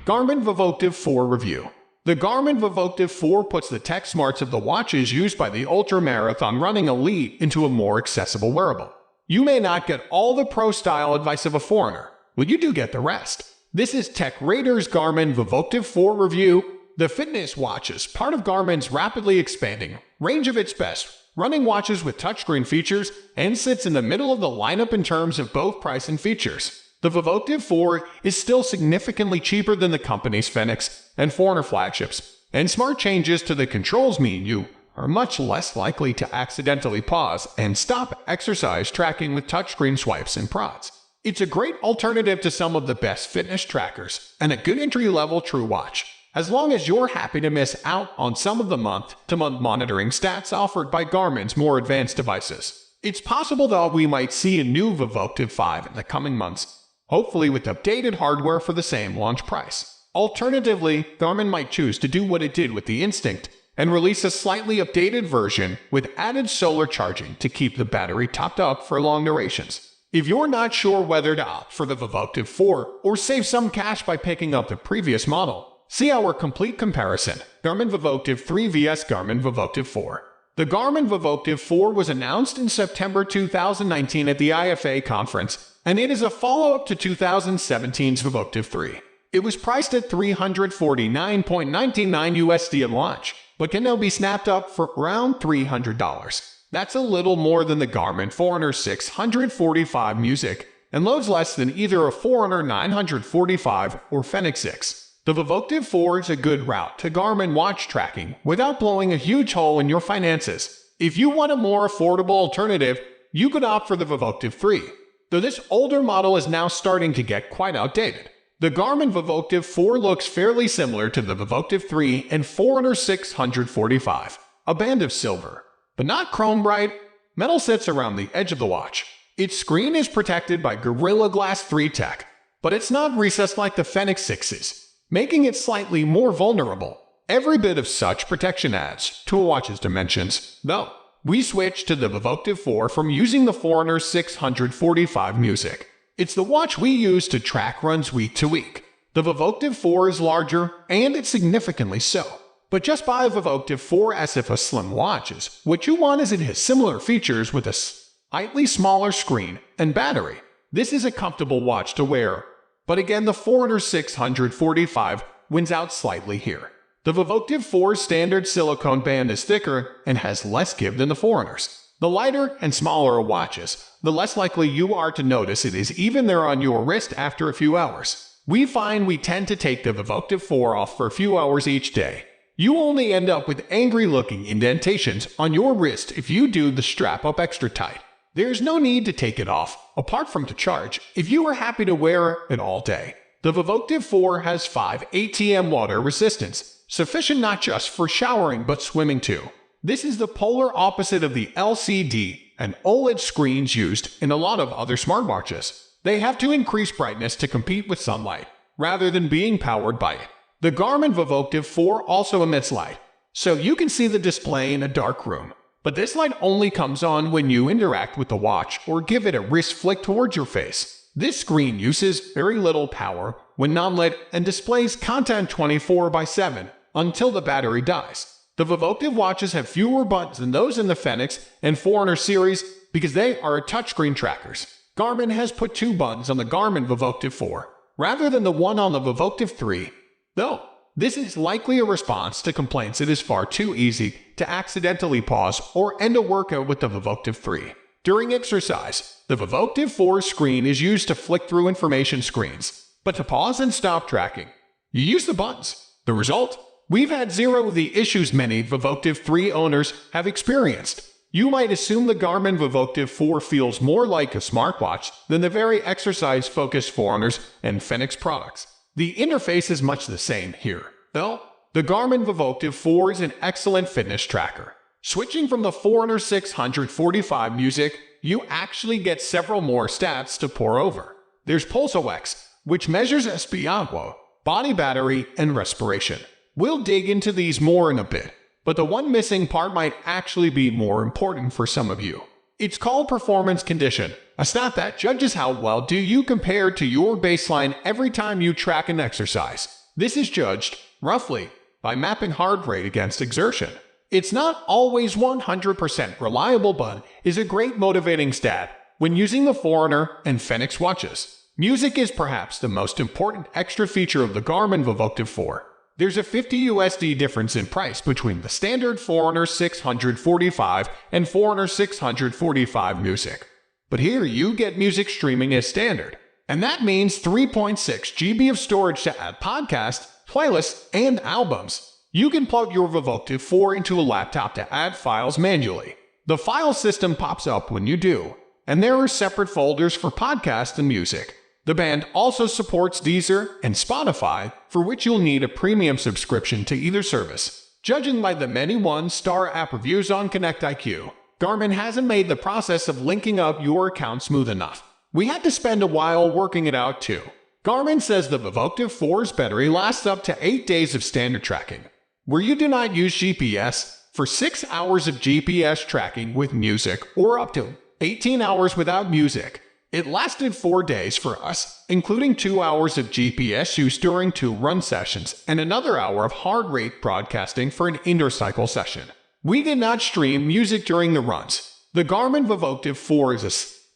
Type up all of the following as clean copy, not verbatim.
Garmin Vivoactive 4 Review. The Garmin Vivoactive 4 puts the tech smarts of the watches used by the ultra-marathon running elite into a more accessible wearable. You may not get all the pro-style advice of a Forerunner, but you do get the rest. This is Tech Radar's Garmin Vivoactive 4 Review. The fitness watch is part of Garmin's rapidly expanding range of its best running watches with touchscreen features and sits in the middle of the lineup in terms of both price and features. The Vivoactive 4 is still significantly cheaper than the company's Fenix and Forerunner flagships, and smart changes to the controls mean you are much less likely to accidentally pause and stop exercise tracking with touchscreen swipes and prods. It's a great alternative to some of the best fitness trackers and a good entry-level true watch, as long as you're happy to miss out on some of the month-to-month monitoring stats offered by Garmin's more advanced devices. It's possible that we might see a new Vivoactive 5 in the coming months, hopefully with updated hardware for the same launch price. Alternatively, Garmin might choose to do what it did with the Instinct and release a slightly updated version with added solar charging to keep the battery topped up for long durations. If you're not sure whether to opt for the Vivoactive 4 or save some cash by picking up the previous model, see our complete comparison, Garmin Vivoactive 3 vs Garmin Vivoactive 4. The Garmin Vivoactive 4 was announced in September 2019 at the IFA conference, and it is a follow-up to 2017's Vivoactive 3. It was priced at $349.99 USD at launch, but can now be snapped up for around $300. That's a little more than the Garmin Forerunner 645 Music, and loads less than either a Forerunner 945 or Fenix 6. The Vivoactive 4 is a good route to Garmin watch tracking without blowing a huge hole in your finances. If you want a more affordable alternative, you could opt for the Vivoactive 3, though this older model is now starting to get quite outdated. The Garmin Vivoactive 4 looks fairly similar to the Vivoactive 3 and Forerunner 645. A band of silver, but not chrome bright, metal sits around the edge of the watch. Its screen is protected by Gorilla Glass 3 tech, but it's not recessed like the Fenix 6's, making it slightly more vulnerable. Every bit of such protection adds to a watch's dimensions, though. We switched to the Vivoactive 4 from using the Forerunner 645 Music. It's the watch we use to track runs week to week. The Vivoactive 4 is larger, and it's significantly so. But just buy a Vivoactive 4 as if a slim watch is what you want, as it has similar features with a slightly smaller screen and battery. This is a comfortable watch to wear, but again the Forerunner 645 wins out slightly here. The Vivoactive 4's standard silicone band is thicker and has less give than the Forerunner's. The lighter and smaller a watch is, the less likely you are to notice it is even there on your wrist after a few hours. We find we tend to take the Vivoactive 4 off for a few hours each day. You only end up with angry-looking indentations on your wrist if you do the strap up extra tight. There's no need to take it off, apart from to charge, if you are happy to wear it all day. The Vivoactive 4 has 5 ATM water resistance, sufficient not just for showering but swimming too. This is the polar opposite of the LCD and OLED screens used in a lot of other smartwatches. They have to increase brightness to compete with sunlight, rather than being powered by it. The Garmin Vivoactive 4 also emits light, so you can see the display in a dark room. But this light only comes on when you interact with the watch or give it a wrist flick towards your face. This screen uses very little power when non-lit and displays content 24/7 until the battery dies. The Vivoactive watches have fewer buttons than those in the Fenix and Forerunner series because they are touchscreen trackers. Garmin has put 2 buttons on the Garmin Vivoactive 4, rather than the one on the Vivoactive 3. Though, this is likely a response to complaints it is far too easy to accidentally pause or end a workout with the Vivoactive 3. During exercise, the Vivoactive 4 screen is used to flick through information screens, but to pause and stop tracking, you use the buttons. The result? We've had zero of the issues many Vivoactive 3 owners have experienced. You might assume the Garmin Vivoactive 4 feels more like a smartwatch than the very exercise-focused Forerunners and Fenix products. The interface is much the same here, though. The Garmin Vivoactive 4 is an excellent fitness tracker. Switching from the Forerunner 645 Music, you actually get several more stats to pore over. There's PulseOx, which measures SpO2, body battery, and respiration. We'll dig into these more in a bit, but the one missing part might actually be more important for some of you. It's called performance condition, a stat that judges how well do you compare to your baseline every time you track an exercise. This is judged, roughly, by mapping heart rate against exertion. It's not always 100% reliable, but is a great motivating stat when using the Forerunner and Fenix watches. Music is perhaps the most important extra feature of the Garmin Vivoactive 4. There's a $50 difference in price between the standard Forerunner 645 and Forerunner 645 Music. But here you get music streaming as standard, and that means 3.6 GB of storage to add podcasts, playlists, and albums. You can plug your Vivoactive 4 into a laptop to add files manually. The file system pops up when you do, and there are separate folders for podcasts and music. The band also supports Deezer and Spotify, for which you'll need a premium subscription to either service. Judging by the many one-star app reviews on ConnectIQ, Garmin hasn't made the process of linking up your account smooth enough. We had to spend a while working it out too. Garmin says the Vivoactive 4's battery lasts up to 8 days of standard tracking, where you do not use GPS, for 6 hours of GPS tracking with music, or up to 18 hours without music. It lasted 4 days for us, including 2 hours of GPS use during 2 run sessions and another hour of heart rate broadcasting for an indoor cycle session. We did not stream music during the runs. The Garmin Vivoactive 4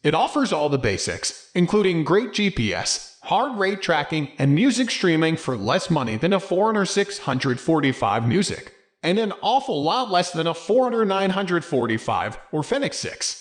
it offers all the basics, including great GPS, heart rate tracking, and music streaming for less money than a Forerunner 645 Music, and an awful lot less than a Forerunner 945 or Fenix 6.